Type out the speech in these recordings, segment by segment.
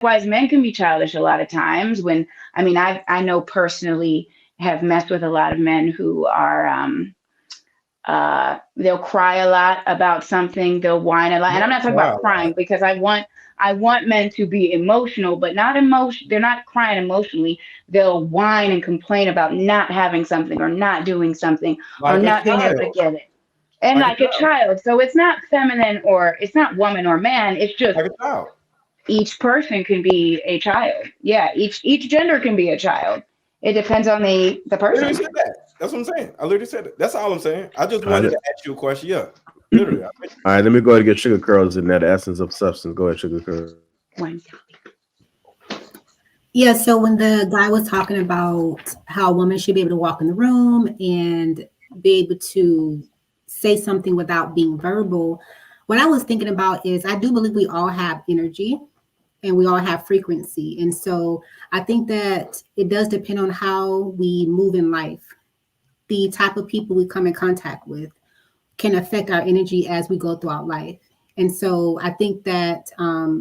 Likewise, men can be childish a lot of times. I know personally have messed with a lot of men who are they'll cry a lot about something, they'll whine a lot. And I'm not talking about Wow. crying because I want men to be emotional, but not emotion. They're not crying emotionally. They'll whine and complain about not having something or not doing something or Like a not being able to child. get it. And Like a like a child. child. So it's not feminine or it's not woman or man. It's just Like a child. each person can be a child. Yeah, each gender can be a child. It depends on the I literally person. said that. That's what I'm saying. I literally said it. That's all I'm saying. I just All right, wanted to ask you a question. Yeah. Literally. all right. Let me go ahead and get sugar curls in that essence of substance. Go ahead, sugar curls. When Yeah, so when the guy was talking about how a woman should be able to walk in the room and be able to say something without being verbal, what I was thinking about is I do believe we all have energy and we all have frequency. And so I think that it does depend on how we move in life. The type of people we come in contact with can affect our energy as we go throughout life. And so I think that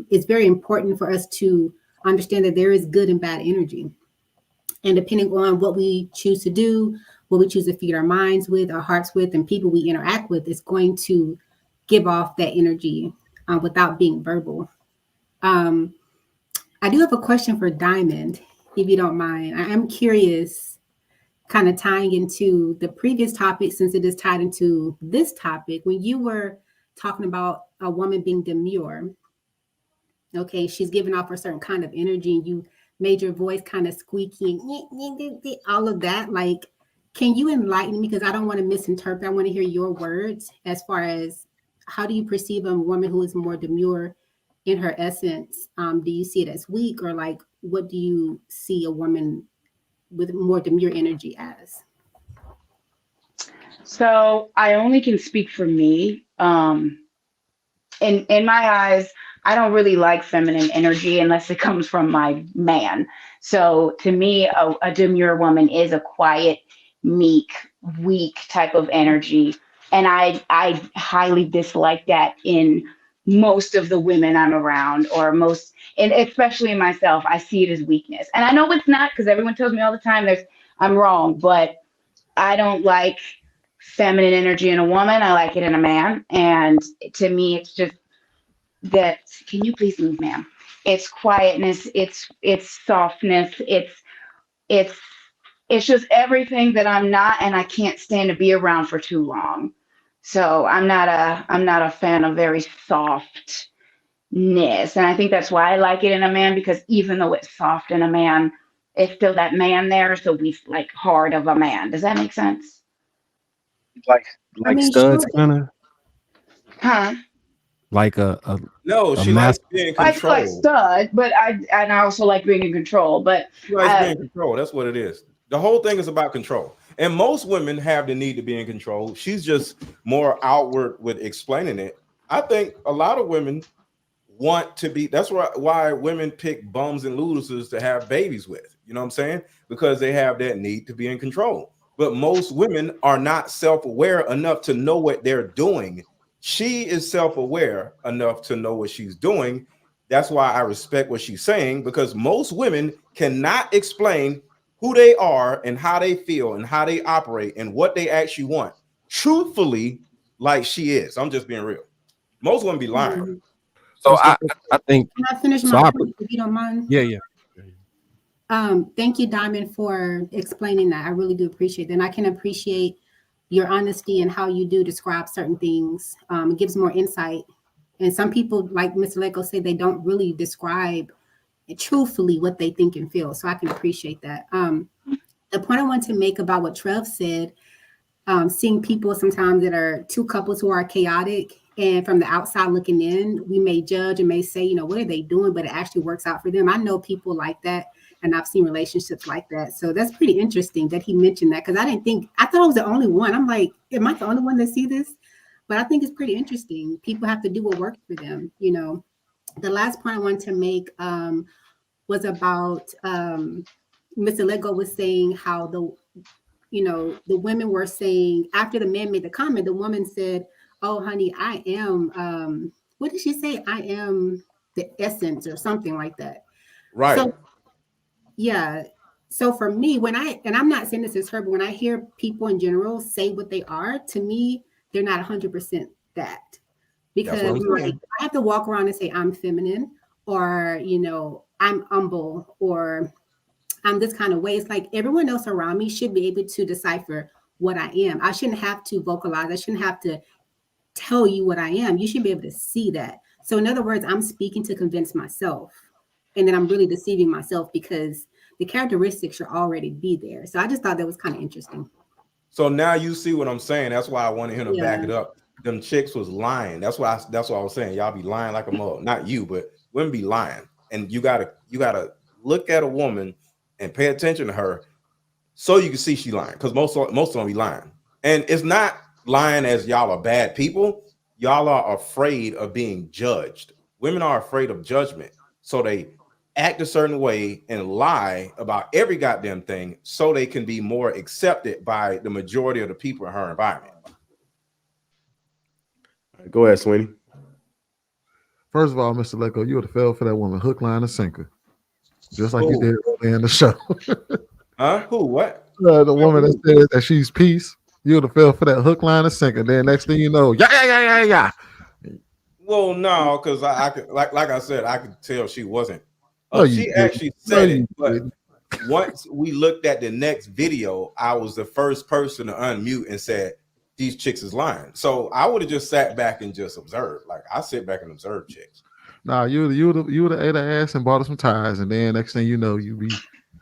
it's very important for us to understand that there is good and bad energy. And depending on what we choose to do, what we choose to feed our minds with, our hearts with, and people we interact with, is going to give off that energy without being verbal. Um, I do have a question for Diamond, if you don't mind. I am curious, kind of tying into the previous topic, since it is tied into this topic. When you were talking about a woman being demure, okay, she's giving off a certain kind of energy, and you made your voice kind of squeaky and all of that. Like, can you enlighten me? Because I don't want to misinterpret. I want to hear your words as far as how do you perceive a woman who is more demure in her essence? Do you see it as weak, or like what do you see a woman with more demure energy as? So I only can speak for me. In my eyes, I don't really like feminine energy unless it comes from my man. So to me, a demure woman is a quiet, meek, weak type of energy, and I highly dislike that in most of the women I'm around, or most, and especially in myself. I see it as weakness, and I know it's not because everyone tells me all the time there's I'm wrong, but I don't like feminine energy in a woman. I like it in a man. And to me, it's just that. Can you please move, ma'am? It's quietness. It's softness. It's it's just everything that I'm not, and I can't stand to be around for too long. So I'm not a fan of very softness, and I think that's why I like it in a man because even though it's soft in a man, it's still that man there. So we like hard of a man. Does that make sense? Like I like mean, studs, sure. kind of. Huh? like No, a she likes mask. being I feel like controlled. stud, but I also like being in control. But She likes I being controlled. That's what it is. The whole thing is about control. And most women have the need to be in control. She's just more outward with explaining it. I think a lot of women want to be, that's why women pick bums and losers to have babies with. You know what I'm saying? Because they have that need to be in control. But most women are not self-aware enough to know what they're doing. She is self-aware enough to know what she's doing. That's why I respect what she's saying, because most women cannot explain who they are and how they feel and how they operate and what they actually want truthfully, like she is. I'm just being real. Most women be lying. Mhm. So It's the I think Can I finish so. my point, if you don't mind? Yeah, yeah. Thank you, Diamond, for explaining that. I really do appreciate that. And I can appreciate your honesty and how you do describe certain things. It gives more insight. And some people, like Mr. Leko, say they don't really describe truthfully what they think and feel. So I can appreciate that. The point I want to make about what Trev said, seeing people sometimes that are two couples who are chaotic, and from the outside looking in, we may judge and may say, you know, what are they doing? But it actually works out for them. I know people like that, and I've seen relationships like that. So that's pretty interesting that he mentioned that, because I thought I was the only one. I'm like, am I the only one that see this? But I think it's pretty interesting. People have to do what works for them, you know. The last point I wanted to make was about Mr. Lego was saying how the women were saying after the man made the comment, the woman said, "Oh, honey, I am." What did she say? I am the essence, or something like that. Right. So yeah. So for me, and I'm not saying this is her, but when I hear people in general say what they are, to me, they're not 100% that. That's what Because I'm like saying. I have to walk around and say I'm feminine, or I'm humble, or I'm this kind of way. It's like everyone else around me should be able to decipher what I am. I shouldn't have to vocalize. I shouldn't have to tell you what I am. You should be able to see that. So in other words, I'm speaking to convince myself. And then I'm really deceiving myself because the characteristics should already be there. So I just thought that was kind of interesting. So now you see what I'm saying. That's why I wanted him to back Yeah. it up. Them chicks was lying. That's what I was saying. Y'all be lying like a mug. Not you, but women be lying. And you gotta look at a woman and pay attention to her so you can see she lying. Because most of them be lying. And it's not lying as y'all are bad people. Y'all are afraid of being judged. Women are afraid of judgment. So they act a certain way and lie about every goddamn thing so they can be more accepted by the majority of the people in her environment. Go ahead, Sweeney. First of all, Mr. Leko, you would have fell for that woman hook, line, and sinker. Just like you did earlier in the show. Huh? Who? What? The woman that said that she's peace, you would have fell for that hook, line, and sinker. Then next thing you know, yeah. Well, no, because I could like I said, I could tell she wasn't. No, She you actually didn't. No, said you it, but didn't. once we looked at the next video, I was the first person to unmute and said, these chicks is lying. So I would have just sat back and just observed. Like I sit back and observe chicks. Nah, you would have ate her ass and bought her some tires, and then next thing you know, you be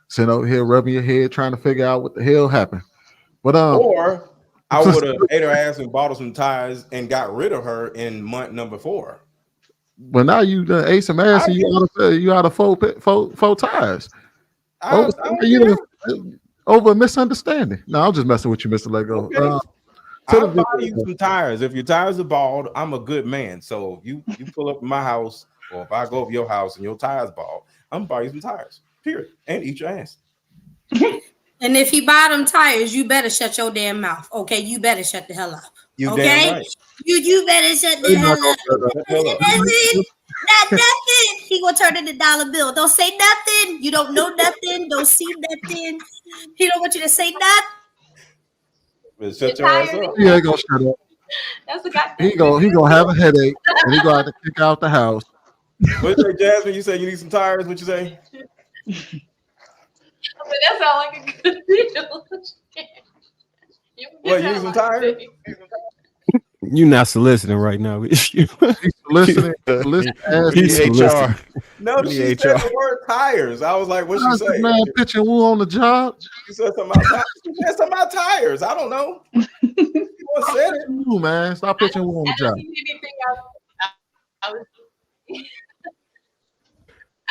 sitting over here rubbing your head trying to figure out what the hell happened. But Or I would have ate her ass and bought her some tires and got rid of her in month number 4. But now you done ate some ass and you out of four tires. Over a misunderstanding. No, I'm just messing with you, Mr. Lego. Okay. I'll buy you some tires. If your tires are bald, I'm a good man. So you pull up in my house, or if I go up your house and your tires bald, I'm gonna buy you some tires. Period. And eat your ass. And if he buy them tires, you better shut your damn mouth. Okay, you better shut the hell up. You okay, damn right. you better shut the hell up. Not nothing. He gonna turn in $1 bill. Don't say nothing. You don't know nothing. Don't see nothing. He don't want you to say nothing. But shut your ass up. He ain't gonna shut up. That's a goddamn. He gonna have a headache and he gonna have to kick out the house. What you say, Jasmine? You say you need some tires? What you say? But that sounds like a good deal. What, you need some tires? You're not soliciting right now. He's listening. He's HR. No, she said the word tires. I was like, what she say? Man, pitching wool on the job. She said something about tires. She said something about tires. I don't know. What said it? Ooh, man, stop pitching wool on the job.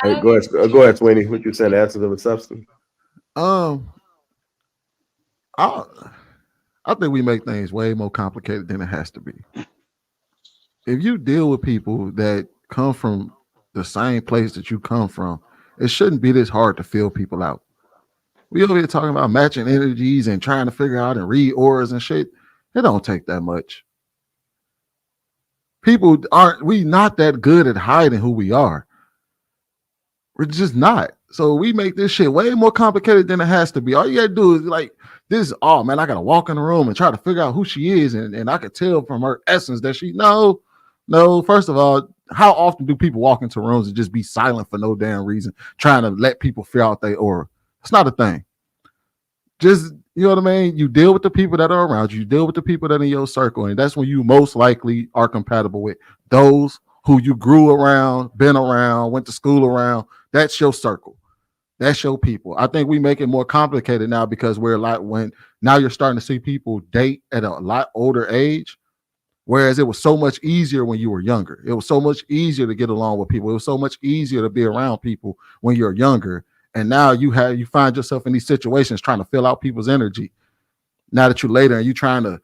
Hey, go ahead, Sweeney. What you said, the essence of a substance? I think we make things way more complicated than it has to be. If you deal with people that come from the same place that you come from, it shouldn't be this hard to fill people out. We over here talking about matching energies and trying to figure out and read auras and shit. It don't take that much. We not that good at hiding who we are. We're just not. So we make this shit way more complicated than it has to be. All you gotta do is like this. Oh man, I gotta walk in the room and try to figure out who she is, and I could tell from her essence that she no. First of all, how often do people walk into rooms and just be silent for no damn reason, trying to let people figure out their aura? It's not a thing. Just, you know what I mean? You deal with the people that are around you. You deal with the people that are in your circle, and that's when you most likely are compatible with those who you grew around, been around, went to school around. That's your circle. That's your people. I think we make it more complicated now because now you're starting to see people date at a lot older age, whereas it was so much easier when you were younger. It was so much easier to get along with people. It was so much easier to be around people when you're younger. And now you find yourself in these situations trying to fill out people's energy. Now that you're later and you're trying to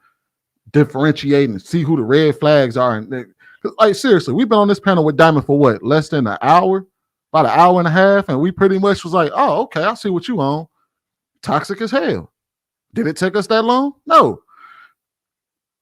differentiate and see who the red flags are. And like seriously, we've been on this panel with Diamond for what? Less than an hour? About an hour and a half, and we pretty much was like, oh, okay, I see what you on. Toxic as hell. Did it take us that long? No.